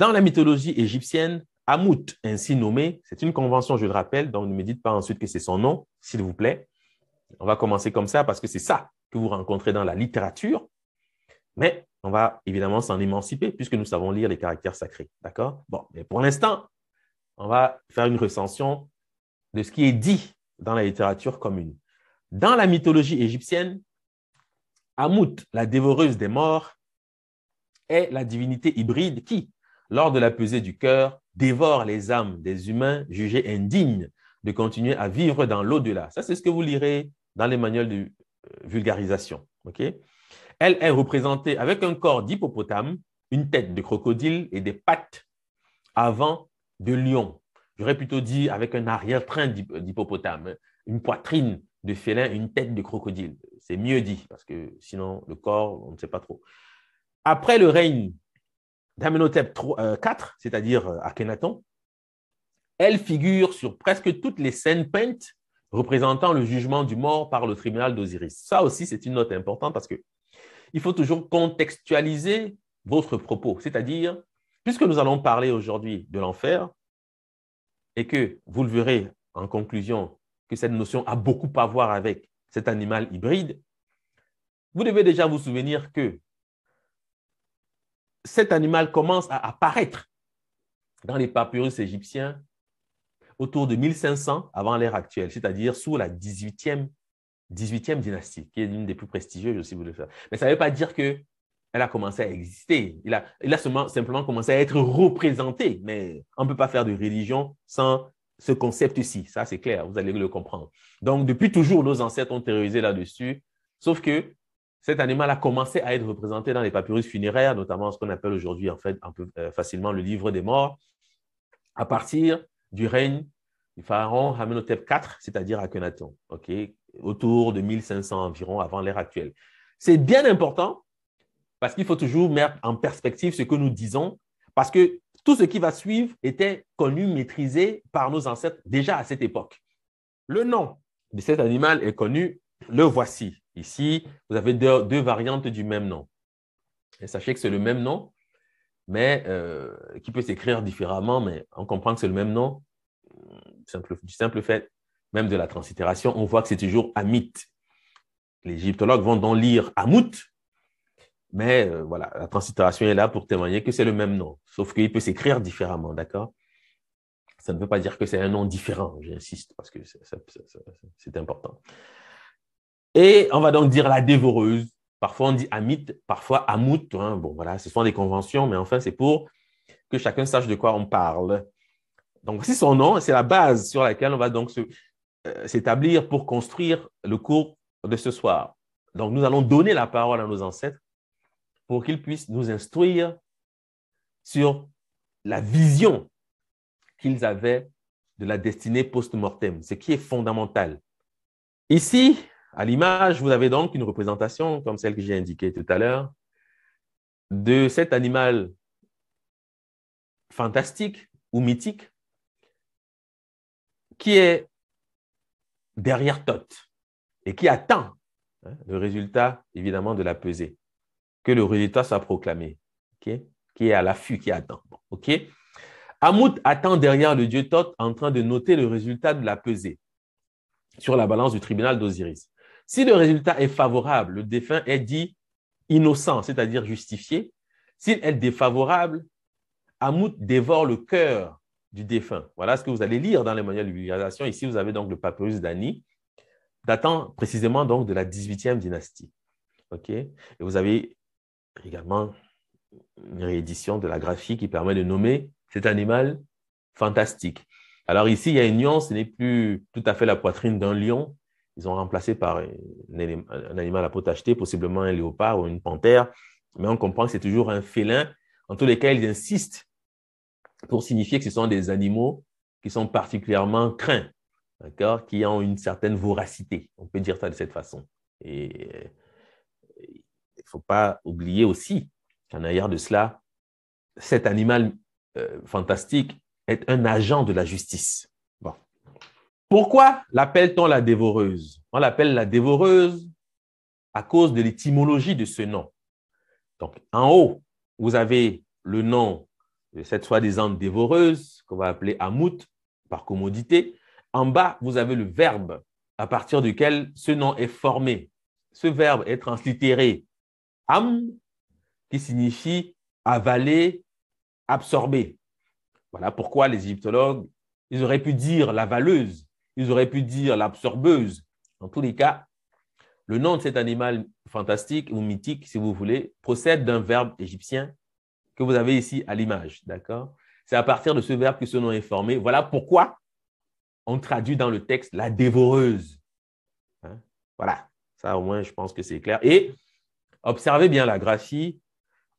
Dans la mythologie égyptienne, Amout, ainsi nommé, c'est une convention, je le rappelle, donc ne me dites pas ensuite que c'est son nom, s'il vous plaît. On va commencer comme ça parce que c'est ça que vous rencontrez dans la littérature, mais on va évidemment s'en émanciper puisque nous savons lire les caractères sacrés. D'accord? Bon, mais pour l'instant, on va faire une recension de ce qui est dit dans la littérature commune. Dans la mythologie égyptienne, Amout, la dévoreuse des morts, est la divinité hybride qui, lors de la pesée du cœur, dévore les âmes des humains jugés indignes de continuer à vivre dans l'au-delà. Ça, c'est ce que vous lirez dans les manuels de vulgarisation. Okay? Elle est représentée avec un corps d'hippopotame, une tête de crocodile et des pattes avant de lion. J'aurais plutôt dit avec un arrière-train d'hippopotame, une poitrine de félin, une tête de crocodile. C'est mieux dit parce que sinon, le corps, on ne sait pas trop. Après le règne d'Amenhotep IV, c'est-à-dire Akhenaton, elle figure sur presque toutes les scènes peintes représentant le jugement du mort par le tribunal d'Osiris. Ça aussi, c'est une note importante parce qu'il faut toujours contextualiser votre propos. C'est-à-dire, puisque nous allons parler aujourd'hui de l'enfer et que vous le verrez en conclusion que cette notion a beaucoup à voir avec cet animal hybride, vous devez déjà vous souvenir que cet animal commence à apparaître dans les papyrus égyptiens autour de 1500 avant l'ère actuelle, c'est-à-dire sous la 18e dynastie, qui est l'une des plus prestigieuses aussi, vous le savez. Mais ça ne veut pas dire qu'elle a commencé à exister. Il a simplement commencé à être représenté, mais on ne peut pas faire de religion sans ce concept-ci. Ça, c'est clair, vous allez le comprendre. Donc, depuis toujours, nos ancêtres ont théorisé là-dessus, sauf que cet animal a commencé à être représenté dans les papyrus funéraires, notamment ce qu'on appelle aujourd'hui en fait un peu facilement le livre des morts, à partir du règne du pharaon Amenhotep IV, c'est-à-dire Akhenaton, autour de 1500 environ avant l'ère actuelle. C'est bien important parce qu'il faut toujours mettre en perspective ce que nous disons, parce que tout ce qui va suivre était connu, maîtrisé par nos ancêtres déjà à cette époque. Le nom de cet animal est connu, le voici. Ici, vous avez deux variantes du même nom. Et sachez que c'est le même nom, mais qui peut s'écrire différemment, mais on comprend que c'est le même nom du simple fait même de la translittération. On voit que c'est toujours Amit. Les égyptologues vont donc lire Amout, mais voilà, la translittération est là pour témoigner que c'est le même nom, sauf qu'il peut s'écrire différemment, d'accord? Ça ne veut pas dire que c'est un nom différent, j'insiste, parce que c'est important. Et on va donc dire la dévoreuse. Parfois, on dit Amit, parfois Amout. Hein. Bon, voilà, ce sont des conventions, mais enfin, c'est pour que chacun sache de quoi on parle. Donc, voici son nom, c'est la base sur laquelle on va donc s'établir pour construire le cours de ce soir. Donc, nous allons donner la parole à nos ancêtres pour qu'ils puissent nous instruire sur la vision qu'ils avaient de la destinée post-mortem, ce qui est fondamental. Ici, à l'image, vous avez donc une représentation, comme celle que j'ai indiquée tout à l'heure, de cet animal fantastique ou mythique qui est derrière Thoth et qui attend le résultat, évidemment, de la pesée, que le résultat soit proclamé, qui est à l'affût, qui attend. Amout attend derrière le dieu Thoth en train de noter le résultat de la pesée sur la balance du tribunal d'Osiris. Si le résultat est favorable, le défunt est dit innocent, c'est-à-dire justifié. S'il est défavorable, Amout dévore le cœur du défunt. Voilà ce que vous allez lire dans les manuels de vulgarisation. Ici, vous avez donc le papyrus d'Ani, datant précisément donc de la 18e dynastie. Et vous avez également une réédition de la graphie qui permet de nommer cet animal fantastique. Alors ici, il y a une nuance, ce n'est plus tout à fait la poitrine d'un lion. Ils ont remplacé par un animal à peau tachetée, possiblement un léopard ou une panthère, mais on comprend que c'est toujours un félin. En tous les cas, ils insistent pour signifier que ce sont des animaux qui sont particulièrement craints, d'accord, qui ont une certaine voracité. On peut dire ça de cette façon. Et il ne faut pas oublier aussi qu'en arrière de cela, cet animal fantastique est un agent de la justice. Bon. Pourquoi l'appelle-t-on la dévoreuse? On l'appelle la dévoreuse à cause de l'étymologie de ce nom. Donc, en haut, vous avez le nom cette soi-disant dévoreuse, qu'on va appeler Amout, par commodité. En bas, vous avez le verbe à partir duquel ce nom est formé. Ce verbe est translittéré am, qui signifie avaler, absorber. Voilà pourquoi les égyptologues, ils auraient pu dire l'avaleuse, ils auraient pu dire l'absorbeuse. En tous les cas, le nom de cet animal fantastique ou mythique, si vous voulez, procède d'un verbe égyptien que vous avez ici à l'image. D'accord? C'est à partir de ce verbe que ce nom est formé. Voilà pourquoi on traduit dans le texte la dévoreuse. Hein? Voilà, ça au moins je pense que c'est clair. Et observez bien la graphie.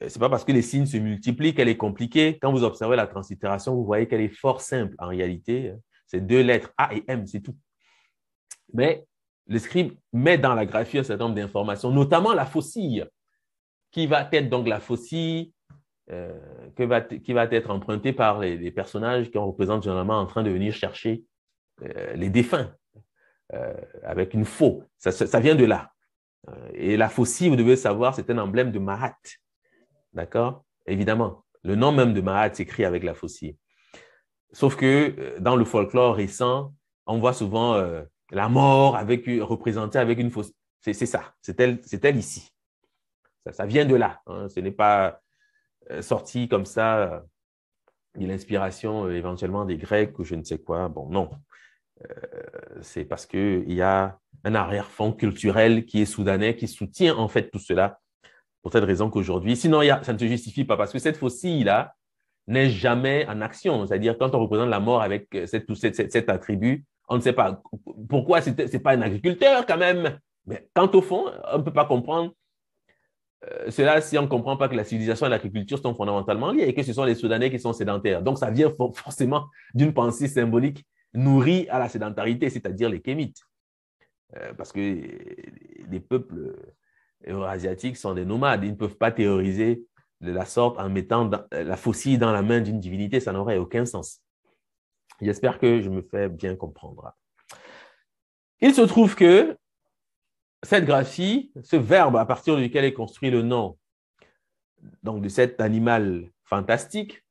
Ce n'est pas parce que les signes se multiplient qu'elle est compliquée. Quand vous observez la translittération, vous voyez qu'elle est fort simple en réalité. C'est deux lettres, A et M, c'est tout. Mais le scribe met dans la graphie un certain nombre d'informations, notamment la faucille, qui va être donc la faucille qui va être empruntée par les personnages qu'on représente généralement en train de venir chercher les défunts avec une faux. Ça vient de là. Et la faucille, vous devez savoir, c'est un emblème de Mahat. D'accord? Évidemment, le nom même de Mahat s'écrit avec la faucille. Sauf que dans le folklore récent, on voit souvent la mort représentée avec une faucille. C'est ça, c'est elle ici. Ça vient de là. Hein. Ce n'est pas sorti comme ça de l'inspiration éventuellement des Grecs ou je ne sais quoi. Bon, non. C'est parce qu'il y a un arrière-fond culturel qui est soudanais, qui soutient en fait tout cela. Pour cette raison qu'aujourd'hui, sinon ça ne se justifie pas parce que cette faucille-là n'est jamais en action. C'est-à-dire quand on représente la mort avec cet attribut, on ne sait pas pourquoi ce n'est pas un agriculteur quand même. Mais quant au fond, on ne peut pas comprendre cela si on ne comprend pas que la civilisation et l'agriculture sont fondamentalement liées et que ce sont les Soudanais qui sont sédentaires. Donc ça vient forcément d'une pensée symbolique nourrie à la sédentarité, c'est-à-dire les Kémites. Parce que les peuples eurasiatiques sont des nomades. Ils ne peuvent pas théoriser de la sorte en mettant la faucille dans la main d'une divinité. Ça n'aurait aucun sens. J'espère que je me fais bien comprendre. Il se trouve que cette graphie, ce verbe à partir duquel est construit le nom donc de cet animal fantastique,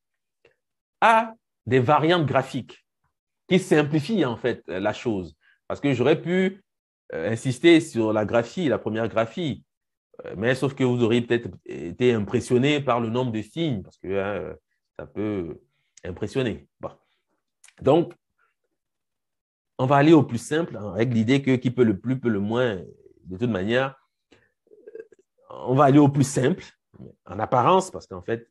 a des variantes graphiques qui simplifient en fait la chose. Parce que j'aurais pu insister sur la graphie, la première graphie, mais sauf que vous auriez peut-être été impressionné par le nombre de signes, parce que ça peut impressionner. Bon. Donc, on va aller au plus simple, avec l'idée que qui peut le plus, peut le moins. De toute manière, on va aller au plus simple, en apparence, parce qu'en fait,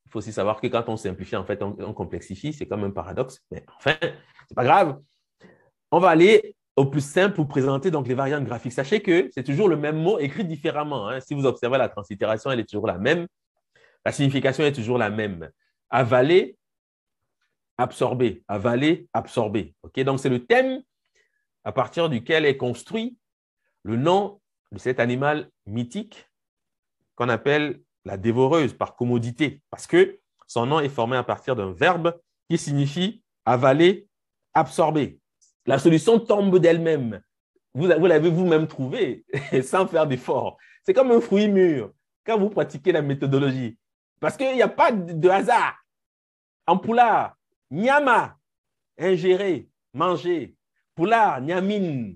il faut aussi savoir que quand on simplifie, en fait, on complexifie. C'est comme un paradoxe, mais enfin, ce n'est pas grave. On va aller au plus simple pour présenter donc les variantes graphiques. Sachez que c'est toujours le même mot écrit différemment. Hein. Si vous observez la translittération, elle est toujours la même. La signification est toujours la même. Avaler, absorber. Avaler, absorber. Okay? Donc, c'est le thème à partir duquel est construit le nom de cet animal mythique qu'on appelle la dévoreuse par commodité, parce que son nom est formé à partir d'un verbe qui signifie avaler, absorber. La solution tombe d'elle-même. Vous l'avez vous-même trouvé sans faire d'effort. C'est comme un fruit mûr quand vous pratiquez la méthodologie. Parce qu'il n'y a pas de hasard. En poulard, nyama, ingérer, manger. Poulard, nyamin,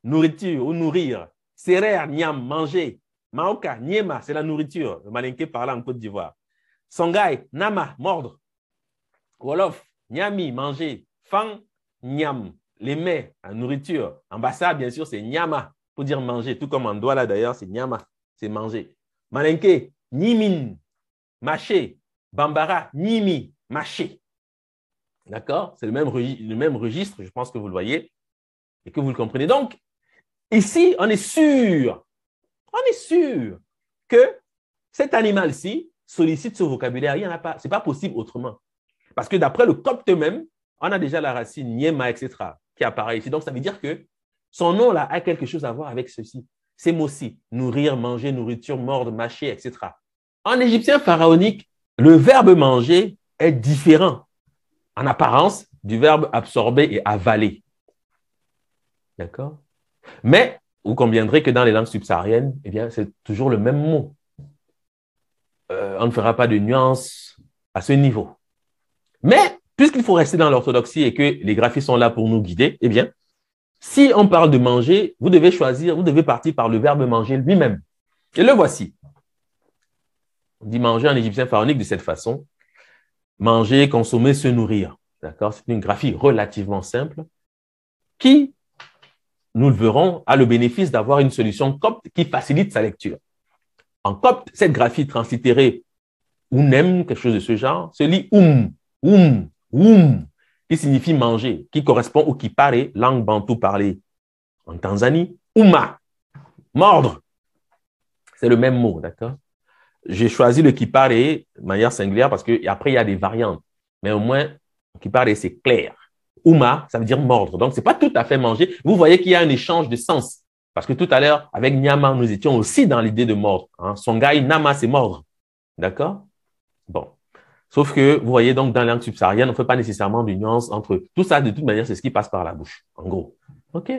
nourriture ou nourrir. Serer, nyam, manger. Maoka, nyema, c'est la nourriture. Le malinké parle en Côte d'Ivoire. Songhai, nama, mordre. Wolof, nyami, manger. Fang, nyam, les mets, la nourriture. En bassa, bien sûr, c'est nyama, pour dire manger. Tout comme en Douala, d'ailleurs, c'est nyama, c'est manger. Malinké, nyimin, mâcher. Bambara, nyimi, mâcher. D'accord? C'est le même registre, je pense que vous le voyez et que vous le comprenez. Donc, ici, on est sûr que cet animal-ci sollicite ce vocabulaire. Il n'y en a pas. Ce n'est pas possible autrement. Parce que d'après le copte même, on a déjà la racine niema, etc., qui apparaît ici. Donc, ça veut dire que son nom-là a quelque chose à voir avec ceci. Ces mots-ci, nourrir, manger, nourriture, mordre, mâcher, etc. En égyptien pharaonique, le verbe manger est différent en apparence du verbe absorber et avaler. D'accord? Mais vous conviendrez que dans les langues subsahariennes, eh bien, c'est toujours le même mot. On ne fera pas de nuance à ce niveau. Mais, puisqu'il faut rester dans l'orthodoxie et que les graphies sont là pour nous guider, eh bien, si on parle de manger, vous devez choisir, vous devez partir par le verbe manger lui-même. Et le voici. On dit manger en égyptien pharaonique de cette façon. Manger, consommer, se nourrir. D'accord? C'est une graphie relativement simple qui, nous le verrons, a le bénéfice d'avoir une solution copte qui facilite sa lecture. En copte, cette graphie translittérée ounem, quelque chose de ce genre, se lit qui signifie manger, qui correspond au kipare, langue bantou parlée en Tanzanie, mordre. C'est le même mot, d'accord? J'ai choisi le kipare de manière singulière parce qu'après, il y a des variantes. Mais au moins, kipare, c'est clair. Ça veut dire mordre. Donc, ce n'est pas tout à fait manger. Vous voyez qu'il y a un échange de sens. Parce que tout à l'heure, avec Nyama, nous étions aussi dans l'idée de mordre. Hein. Songhai, Nama, c'est mordre. D'accord? Bon. Sauf que, vous voyez, donc, dans la langue subsaharienne, on ne fait pas nécessairement de nuance entre tout ça. De toute manière, c'est ce qui passe par la bouche, en gros. OK?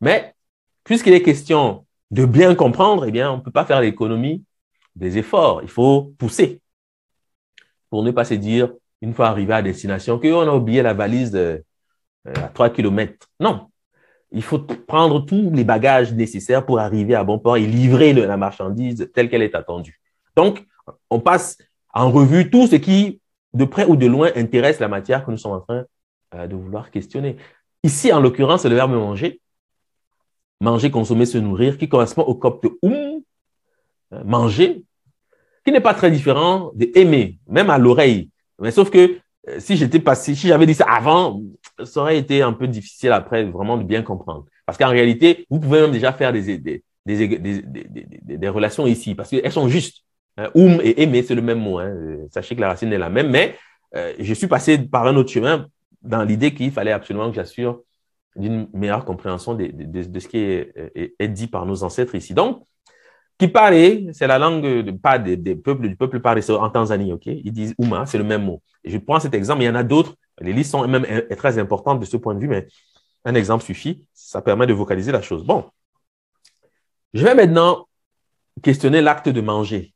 Mais, puisqu'il est question de bien comprendre, eh bien, on ne peut pas faire l'économie des efforts. Il faut pousser pour ne pas se dire, une fois arrivé à destination, qu'on a oublié la valise à 3 km. Non. Il faut prendre tous les bagages nécessaires pour arriver à bon port et livrer la marchandise telle qu'elle est attendue. Donc, on passe en revue tout ce qui, de près ou de loin, intéresse la matière que nous sommes en train de vouloir questionner. Ici, en l'occurrence, c'est le verbe manger. Manger, consommer, se nourrir, qui correspond au copte manger, qui n'est pas très différent de aimer, même à l'oreille. Mais sauf que si j'avais dit ça avant, ça aurait été un peu difficile après vraiment de bien comprendre. Parce qu'en réalité, vous pouvez même déjà faire des relations ici, parce qu'elles sont justes. Et aimer, c'est le même mot. Hein. Sachez que la racine est la même, mais je suis passé par un autre chemin dans l'idée qu'il fallait absolument que j'assure d'une meilleure compréhension de ce qui est dit par nos ancêtres ici. Donc, Kipare, c'est la langue du peuple paré en Tanzanie, ok? Ils disent Ouma, c'est le même mot. Et je prends cet exemple, mais il y en a d'autres. Les listes sont même très importantes de ce point de vue, mais un exemple suffit. Ça permet de vocaliser la chose. Bon. Je vais maintenant questionner l'acte de manger.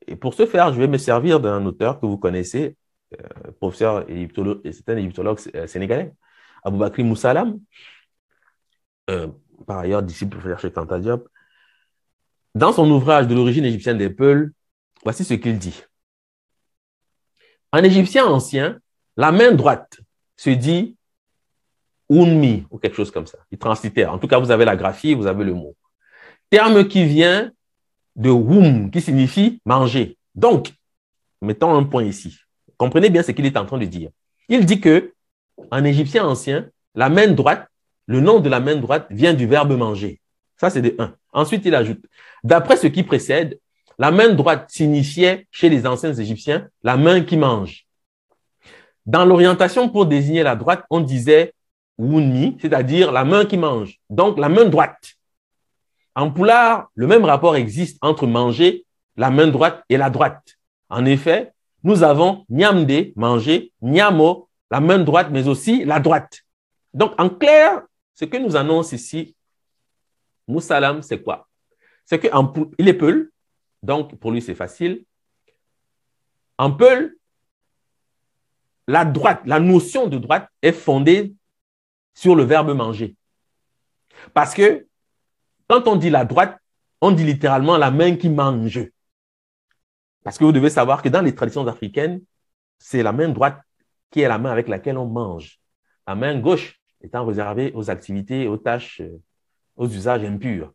Et pour ce faire, je vais me servir d'un auteur que vous connaissez, professeur égyptologue, c'est un égyptologue sénégalais, Aboubakry Moussalam, par ailleurs disciple de Cheikh Anta Diop. Dans son ouvrage de l'origine égyptienne des peuples, voici ce qu'il dit. En égyptien ancien, la main droite se dit unmi ou quelque chose comme ça. Il translitère. En tout cas, vous avez la graphie, vous avez le mot. Terme qui vient de wum, qui signifie manger. Donc, mettons un point ici. Comprenez bien ce qu'il est en train de dire. Il dit que en égyptien ancien, la main droite, le nom de la main droite vient du verbe manger. Ça, c'est de 1. Ensuite, il ajoute, d'après ce qui précède, la main droite signifiait, chez les anciens Égyptiens, la main qui mange. Dans l'orientation pour désigner la droite, on disait wunmi, c'est-à-dire la main qui mange. Donc, la main droite. En poulard, le même rapport existe entre manger, la main droite et la droite. En effet, nous avons nyamde, manger, nyamo, la main droite, mais aussi la droite. Donc, en clair, ce que nous annonce ici, Moussalam, c'est quoi? C'est qu'il est Peul, donc pour lui c'est facile. En Peul, la droite, la notion de droite est fondée sur le verbe manger. Parce que quand on dit la droite, on dit littéralement la main qui mange. Parce que vous devez savoir que dans les traditions africaines, c'est la main droite qui est la main avec laquelle on mange. La main gauche étant réservée aux activités, aux tâches, aux usages impurs.